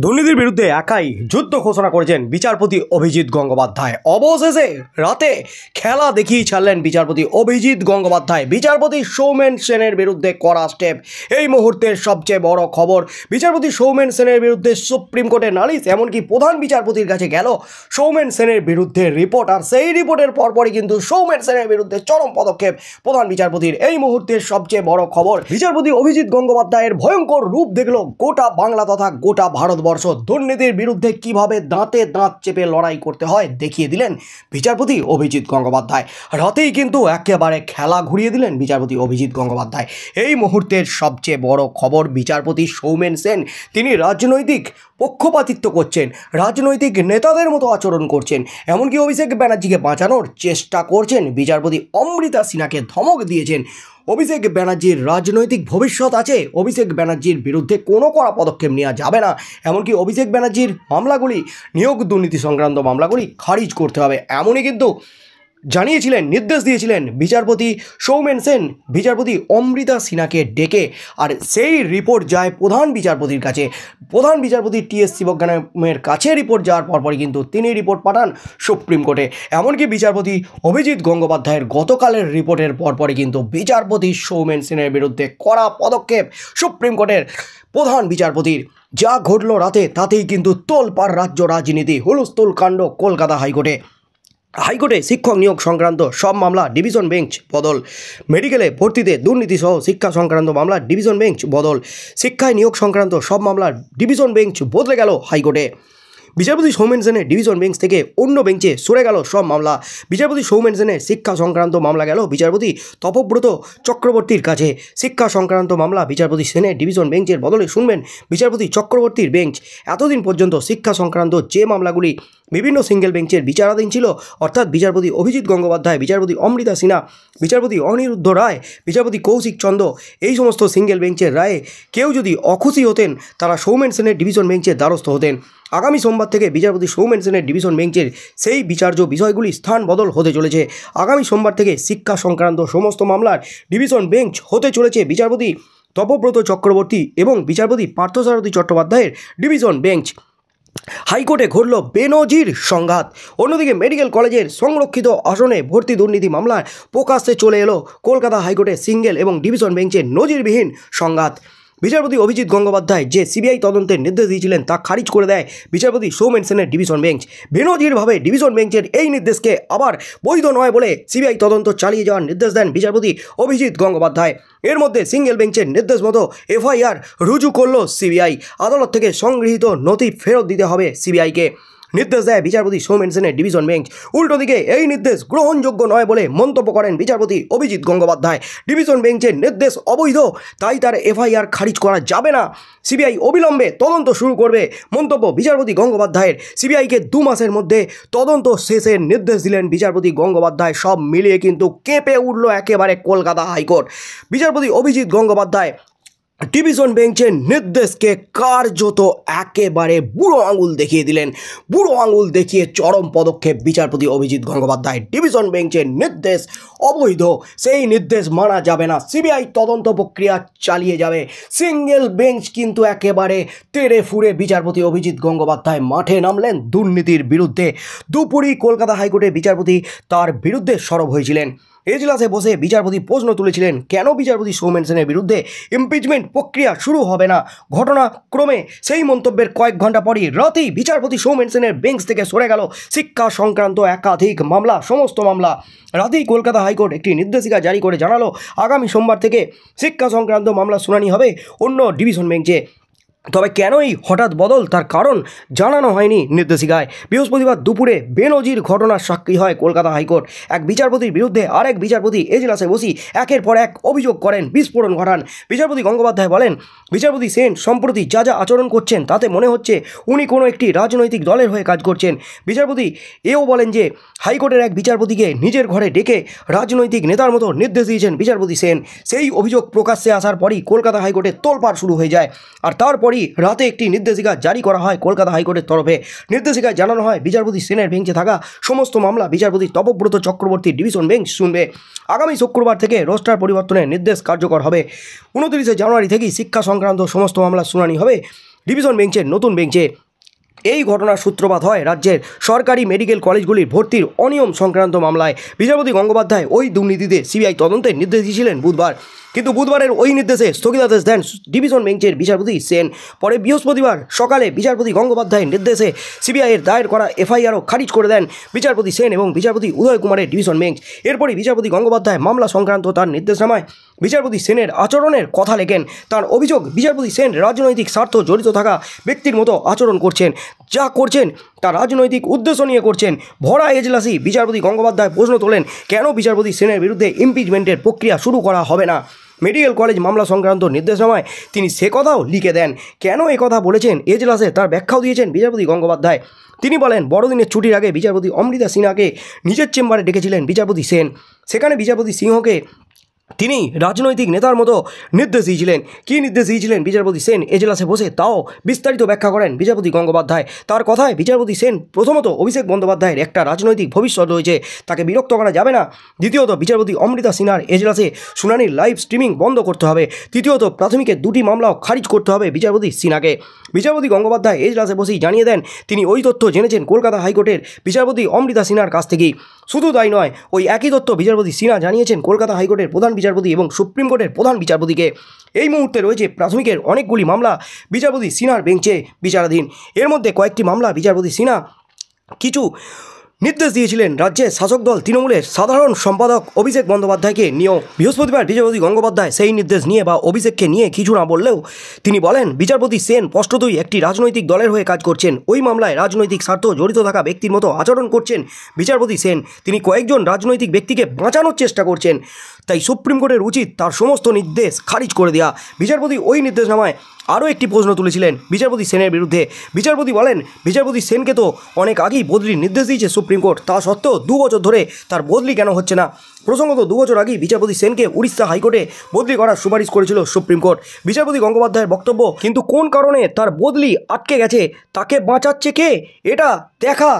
দুর্নীতির বিরুদ্ধে একাই যুদ্ধ ঘোষণা করেছেন বিচারপতি অভিজিৎ গঙ্গোপাধ্যায়। অবশেষে রাতে খেলা দেখিয়ে ছাড়লেন বিচারপতি অভিজিৎ গঙ্গোপাধ্যায়। বিচারপতি সৌমেন সেনের বিরুদ্ধে কড়া স্টেপ। এই মুহূর্তের সবচেয়ে বড় খবর, বিচারপতি সৌমেন সেনের বিরুদ্ধে সুপ্রিম কোর্টে নালিশ, এমনকি প্রধান বিচারপতির কাছে গেল সৌমেন সেনের বিরুদ্ধে রিপোর্ট। আর সেই রিপোর্টের পরপরই কিন্তু সৌমেন সেনের বিরুদ্ধে চরম পদক্ষেপ প্রধান বিচারপতির। এই মুহূর্তের সবচেয়ে বড় খবর, বিচারপতি অভিজিৎ গঙ্গোপাধ্যায়ের ভয়ঙ্কর রূপ দেখল গোটা বাংলা তথা গোটা ভারতবর্ষ। দুর্নীতির বিরুদ্ধে কিভাবে দাঁতে দাঁত চেপে লড়াই করতে হয় দেখিয়ে দিলেন বিচারপতি অভিজিৎ গঙ্গোপাধ্যায়। রাতেই কিন্তু একেবারে খেলা ঘুরিয়ে দিলেন বিচারপতি অভিজিৎ গঙ্গোপাধ্যায়। এই মুহূর্তের সবচেয়ে বড় খবর, বিচারপতি সৌমেন সেন তিনি রাজনৈতিক পক্ষপাতিত্ব করছেন, রাজনৈতিক নেতাদের মতো আচরণ করছেন, এমনকি অভিষেক ব্যানার্জিকে বাঁচানোর চেষ্টা করছেন। বিচারপতি অমৃতা সিনহাকে ধমক দিয়েছেন অভিষেক ব্যানার্জির রাজনৈতিক ভবিষ্যৎ আছে, অভিষেক ব্যানার্জির বিরুদ্ধে কোনো কড়া পদক্ষেপ নেওয়া যাবে না, এমনকি অভিষেক ব্যানার্জির মামলাগুলি, নিয়োগ দুর্নীতি সংক্রান্ত মামলাগুলি খারিজ করতে হবে, এমনই কিন্তু জানিয়েছিলেন, নির্দেশ দিয়েছিলেন বিচারপতি সৌমেন সেন বিচারপতি অমৃতা সিনহাকে ডেকে। আর সেই রিপোর্ট যায় প্রধান বিচারপতির কাছে, প্রধান বিচারপতি টি.এস. শিবজ্ঞানের কাছে রিপোর্ট যাওয়ার পরপরই কিন্তু তিনি রিপোর্ট পাঠান সুপ্রিম কোর্টে। এমনকি বিচারপতি অভিজিৎ গঙ্গোপাধ্যায়ের গতকালের রিপোর্টের পরপরই কিন্তু বিচারপতি সৌমেন সেনের বিরুদ্ধে কড়া পদক্ষেপ সুপ্রিম কোর্টের প্রধান বিচারপতির। যা ঘটল রাতে তাতেই কিন্তু তোলপাড় রাজ্য রাজনীতি, হুলস্থুল কাণ্ড কলকাতা হাইকোর্টে শিক্ষক নিয়োগ সংক্রান্ত সব মামলা ডিভিশন বেঞ্চ বদল, মেডিকেলে ভর্তিতে দুর্নীতি সহ শিক্ষা সংক্রান্ত মামলা ডিভিশন বেঞ্চ বদল, শিক্ষায় নিয়োগ সংক্রান্ত সব মামলার ডিভিশন বেঞ্চ বদলে গেল হাইকোর্টে। বিচারপতি সৌমেন সেনের ডিভিশন বেঞ্চ থেকে অন্য বেঞ্চে সরে গেল সব মামলা। বিচারপতি সৌমেন সেনের শিক্ষা সংক্রান্ত মামলা গেল বিচারপতি তপব্রত চক্রবর্তীর কাছে। শিক্ষা সংক্রান্ত মামলা বিচারপতি সেনের ডিভিশন বেঞ্চের বদলে শুনবেন বিচারপতি চক্রবর্তীর বেঞ্চ। এতদিন পর্যন্ত শিক্ষা সংক্রান্ত যে মামলাগুলি বিভিন্ন সিঙ্গেল বেঞ্চের বিচারাধীন ছিল, অর্থাৎ বিচারপতি অভিজিৎ গঙ্গোপাধ্যায়, বিচারপতি অমৃতা সিনহা, বিচারপতি অনিরুদ্ধ রায়, বিচারপতি কৌশিক চন্দ্র, এই সমস্ত সিঙ্গেল বেঞ্চের রায়ে কেউ যদি অখুশি হতেন তারা সৌমেন সেনের ডিভিশন বেঞ্চের দ্বারস্থ হতেন। আগামী সোমবার থেকে বিচারপতি সৌমেন সেনের ডিভিশন বেঞ্চের সেই বিচার্য বিষয়গুলি স্থান বদল হতে চলেছে। আগামী সোমবার থেকে শিক্ষা সংক্রান্ত সমস্ত মামলার ডিভিশন বেঞ্চ হতে চলেছে বিচারপতি তপব্রত চক্রবর্তী এবং বিচারপতি পার্থসারথী চট্টোপাধ্যায়ের ডিভিশন বেঞ্চ। হাইকোর্টে ঘটল বেনজির সংঘাত। অন্যদিকে মেডিকেল কলেজের সংরক্ষিত আসনে ভর্তি দুর্নীতি মামলায় প্রকাশ্যে চলে এলো কলকাতা হাইকোর্টের সিঙ্গেল এবং ডিভিশন বেঞ্চের নজিরবিহীন সংঘাত। বিচারপতি অভিজিৎ গঙ্গোপাধ্যায় যে সিবিআই তদন্তের নির্দেশ দিয়েছিলেন তা খারিজ করে দেয় বিচারপতি সৌমেন সেনের ডিভিশন বেঞ্চ। বেনজিরভাবে ডিভিশন বেঞ্চের এই নির্দেশকে আবার বৈধ নয় বলে সিবিআই তদন্ত চালিয়ে যাওয়ার নির্দেশ দেন বিচারপতি অভিজিৎ গঙ্গোপাধ্যায়। এর মধ্যে সিঙ্গেল বেঞ্চের নির্দেশ মতো এফআইআর রুজু করল সিবিআই। আদালত থেকে সংগৃহীত নথি ফেরত দিতে হবে সিবিআইকে নির্দেশ দেয় বিচারপতি সৌমেন সেনের ডিভিশন বেঞ্চ। উল্টো দিকে এই নির্দেশ গ্রহণযোগ্য নয় বলে মন্তব্য করেন বিচারপতি অভিজিৎ গঙ্গোপাধ্যায়। ডিভিশন বেঞ্চের নির্দেশ অবৈধ, তাই তার এফআইআর খারিজ করা যাবে না, সিবিআই অবিলম্বে তদন্ত শুরু করবে, মন্তব্য বিচারপতি গঙ্গোপাধ্যায়ের। সিবিআইকে 2 মাসের মধ্যে তদন্ত শেষের নির্দেশ দিলেন বিচারপতি গঙ্গোপাধ্যায়। সব মিলিয়ে কিন্তু কেঁপে উঠল একেবারে কলকাতা হাইকোর্ট। বিচারপতি অভিজিৎ গঙ্গোপাধ্যায় ডিভিশন বেঞ্চের নির্দেশকে কার্যত একেবারে বুড়ো আঙুল দেখিয়ে দিলেন। বুড়ো আঙুল দেখিয়ে চরম পদক্ষেপ বিচারপতি অভিজিৎ গঙ্গোপাধ্যায়। ডিভিশন বেঞ্চের নির্দেশ অবৈধ, সেই নির্দেশ মানা যাবে না, সিবিআই তদন্ত প্রক্রিয়া চালিয়ে যাবে। সিঙ্গেল বেঞ্চ কিন্তু একেবারে তেড়ে ফুড়ে বিচারপতি অভিজিৎ গঙ্গোপাধ্যায় মাঠে নামলেন দুর্নীতির বিরুদ্ধে। দুপুরেই কলকাতা হাইকোর্টের বিচারপতি তার বিরুদ্ধে সরব হয়েছিলেন। এজলাসে বসে বিচারপতি প্রশ্ন তুলেছিলেন কেন বিচারপতি সৌমেন সেনের বিরুদ্ধে ইমপিচমেন্ট প্রক্রিয়া শুরু হবে না। ঘটনাক্রমে সেই মন্তব্যের কয়েক ঘন্টা পরই রাতেই বিচারপতি সৌমেন সেনের বেঞ্চ থেকে সরে গেল শিক্ষা সংক্রান্ত একাধিক মামলা, সমস্ত মামলা। রাতেই কলকাতা হাইকোর্ট একটি নির্দেশিকা জারি করে জানালো আগামী সোমবার থেকে শিক্ষা সংক্রান্ত মামলা শুনানি হবে অন্য ডিভিশন বেঞ্চে। তবে কেন এই হঠাৎ বদল তার কারণ জানানো হয়নি নির্দেশিকায়। বৃহস্পতিবার দুপুরে বেনজির ঘটনার সাক্ষী হয় কলকাতা হাইকোর্ট। এক বিচারপতির বিরুদ্ধে আরেক বিচারপতি এজলাসে বসি একের পর এক অভিযোগ করেন, বিস্ফোরণ ঘটান। বিচারপতি গঙ্গোপাধ্যায় বলেন, বিচারপতি সেন সম্প্রতি যা যা আচরণ করছেন তাতে মনে হচ্ছে উনি কোনো একটি রাজনৈতিক দলের হয়ে কাজ করছেন। বিচারপতি এও বলেন যে হাইকোর্টের এক বিচারপতিকে নিজের ঘরে ডেকে রাজনৈতিক নেতার মতো নির্দেশ দিয়েছেন বিচারপতি সেন। সেই অভিযোগ প্রকাশ্যে আসার পরই কলকাতা হাইকোর্টে তোলপাড় শুরু হয়ে যায়। আর তারপরই রাতে একটি নির্দেশিকা জারি করা হয় কলকাতা হাইকোর্টের তরফে। নির্দেশিকায় জানানো হয় বিচারপতি সেনের বেঞ্চে থাকা সমস্ত মামলা বিচারপতি তপব্রত চক্রবর্তী ডিভিশন বেঞ্চ শুনবে। আগামী শুক্রবার থেকে রোস্টার পরিবর্তনের নির্দেশ কার্যকর হবে। 29 জানুয়ারি থেকেই শিক্ষা সংক্রান্ত সমস্ত মামলার শুনানি হবে। ডিভিশন বেঞ্চের নতুন বেঞ্চে এই ঘটনার সূত্রপাত হয় রাজ্যের সরকারি মেডিকেল কলেজগুলির ভর্তির অনিয়ম সংক্রান্ত মামলায়। বিচারপতি গঙ্গোপাধ্যায় ওই দুর্নীতিতে সিবিআই তদন্তের নির্দেশ দিয়েছিলেন বুধবার, কিন্তু বুধবারের ওই নির্দেশে স্থগিতাদেশ দেন ডিভিশন বেঞ্চের বিচারপতি সেন। পরে বৃহস্পতিবার সকালে বিচারপতি গঙ্গোপাধ্যায়ের নির্দেশে সিবিআইয়ের দায়ের করা এফআইআরও খারিজ করে দেন বিচারপতি সেন এবং বিচারপতি উদয় কুমারের ডিভিশন বেঞ্চ। এরপরই বিচারপতি গঙ্গোপাধ্যায় মামলা সংক্রান্ত তার নির্দেশনামায় বিচারপতি সেনের আচরণের কথা লেখেন। তার অভিযোগ, বিচারপতি সেন রাজনৈতিক স্বার্থ জড়িত থাকা ব্যক্তির মতো আচরণ করছেন, যা করছেন তা রাজনৈতিক উদ্দেশ্য নিয়ে করছেন। ভরা এজলাসি বিচারপতি গঙ্গোপাধ্যায় প্রশ্ন তোলেন, কেন বিচারপতি সেনের বিরুদ্ধে ইমপিচমেন্টের প্রক্রিয়া শুরু করা হবে না। মেডিকেল কলেজ মামলা সংক্রান্ত নির্দেশনামায় তিনি সে কথাও লিখে দেন। কেন কথা বলেছেন এজলাসে তার ব্যাখ্যাও দিয়েছেন বিচারপতি গঙ্গোপাধ্যায়। তিনি বলেন, বড়দিনের ছুটির আগে বিচারপতি অমৃতা সিনহাকে নিজের চেম্বারে ডেকেছিলেন বিচারপতি সেন। সেখানে বিচারপতি সিংহকে তিনি রাজনৈতিক নেতার মতো নির্দেশ দিয়েছিলেন। কী নির্দেশ দিয়েছিলেন বিচারপতি সেন এজলাসে বসে, তাও বিস্তারিত ব্যাখ্যা করেন বিচারপতি গঙ্গোপাধ্যায়। তার কথায় বিচারপতি সেন, প্রথমত অভিষেক বন্দ্যোপাধ্যায়ের একটা রাজনৈতিক ভবিষ্যৎ রয়েছে, তাকে বিরক্ত করা যাবে না। দ্বিতীয়ত বিচারপতি অমৃতা সিনহার এজলাসে শুনানির লাইভ স্ট্রিমিং বন্ধ করতে হবে। তৃতীয়ত প্রাথমিকের দুটি মামলাও খারিজ করতে হবে বিচারপতি সিনহাকে। বিচারপতি গঙ্গোপাধ্যায় এজলাসে বসেই জানিয়ে দেন, তিনি ওই তথ্য জেনেছেন কলকাতা হাইকোর্টের বিচারপতি অমৃতা সিনহার কাছ থেকেই। শুধু তাই নয়, ওই একই তথ্য বিচারপতি সিনহা জানিয়েছেন কলকাতা হাইকোর্টের প্রধান বিচারপতি এবং সুপ্রিম কোর্টের প্রধান বিচারপতিকে। এই মুহূর্তে রয়েছে প্রাথমিকের অনেকগুলি মামলা বিচারপতি সিনহার বেঞ্চে বিচারাধীন। এর মধ্যে কয়েকটি মামলা বিচারপতি সিনহা কিছু নির্দেশ দিয়েছিলেন রাজ্যের শাসক দল তৃণমূলের সাধারণ সম্পাদক অভিষেক বন্দ্যোপাধ্যায়কে নিয়েও। বৃহস্পতিবার বিচারপতি গঙ্গোপাধ্যায় সেই নির্দেশ নিয়ে বা অভিষেককে নিয়ে কিছু না বললেও তিনি বলেন, বিচারপতি সেন স্পষ্টতই একটি রাজনৈতিক দলের হয়ে কাজ করছেন। ওই মামলায় রাজনৈতিক স্বার্থ জড়িত থাকা ব্যক্তির মতো আচরণ করছেন বিচারপতি সেন। তিনি কয়েকজন রাজনৈতিক ব্যক্তিকে বাঁচানোর চেষ্টা করছেন, তাই সুপ্রিম কোর্টের উচিত তার সমস্ত নির্দেশ খারিজ করে দেওয়া। বিচারপতি ওই নির্দেশনামায় আরও একটি প্রশ্ন তুলেছিলেন বিচারপতি সেনের বিরুদ্ধে। বিচারপতি বলেন, বিচারপতি সেনকে তো অনেক আগেই বদলির নির্দেশ দিয়েছে সুপ্রিম কোর্ট, তা সত্ত্বেও 2 বছর ধরে তার বদলি কেন হচ্ছে না। প্রসঙ্গত 2 বছর আগেই বিচারপতি সেনকে উড়িষ্যা হাইকোর্টে বদলি করার সুপারিশ করেছিল সুপ্রিম কোর্ট। বিচারপতি গঙ্গোপাধ্যায়ের বক্তব্য, কিন্তু কোন কারণে তার বদলি আটকে গেছে, তাকে বাঁচাচ্ছে কে, এটা দেখা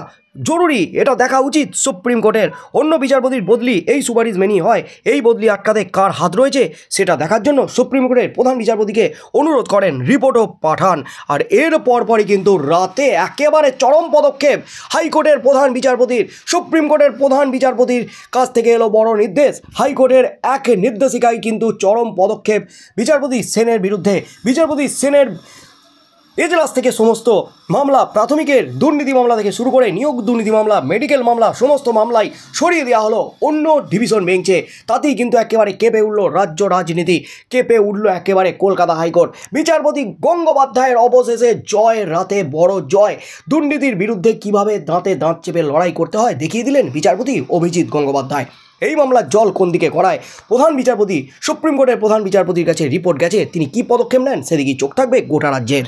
জরুরি, এটা দেখা উচিত সুপ্রিম কোর্টের। অন্য বিচারপতির বদলি এই সুপারিশ মেনেই হয়, এই বদলি আটকাতে কার হাত রয়েছে সেটা দেখার জন্য সুপ্রিম কোর্টের প্রধান বিচারপতিকে অনুরোধ করেন, রিপোর্টও পাঠান। আর এর পরপরই কিন্তু রাতে একেবারে চরম পদক্ষেপ হাইকোর্টের প্রধান বিচারপতির। সুপ্রিম কোর্টের প্রধান বিচারপতির কাছ থেকে এলো বড় নির্দেশ। হাইকোর্টের এক নির্দেশিকায় কিন্তু চরম পদক্ষেপ বিচারপতি সেনের বিরুদ্ধে। বিচারপতি সেনের এজলাস থেকে সমস্ত মামলা, প্রাথমিকের দুর্নীতি মামলা থেকে শুরু করে নিয়োগ দুর্নীতি মামলা, মেডিকেল মামলা, সমস্ত মামলাই সরিয়ে দেওয়া হলো অন্য ডিভিশন বেঞ্চে। তাতেই কিন্তু একেবারে কেঁপে উঠল রাজ্য রাজনীতি, কেঁপে উঠল একেবারে কলকাতা হাইকোর্ট। বিচারপতি গঙ্গোপাধ্যায়ের অবশেষে জয়, রাতে বড় জয়। দুর্নীতির বিরুদ্ধে কিভাবে দাঁতে দাঁত চেপে লড়াই করতে হয় দেখিয়ে দিলেন বিচারপতি অভিজিৎ গঙ্গোপাধ্যায়। এই মামলার জল কোন দিকে করায় প্রধান বিচারপতি, সুপ্রিম কোর্টের প্রধান বিচারপতির কাছে রিপোর্ট গেছে, তিনি কী পদক্ষেপ নেন সেদিকেই চোখ থাকবে গোটা রাজ্যের।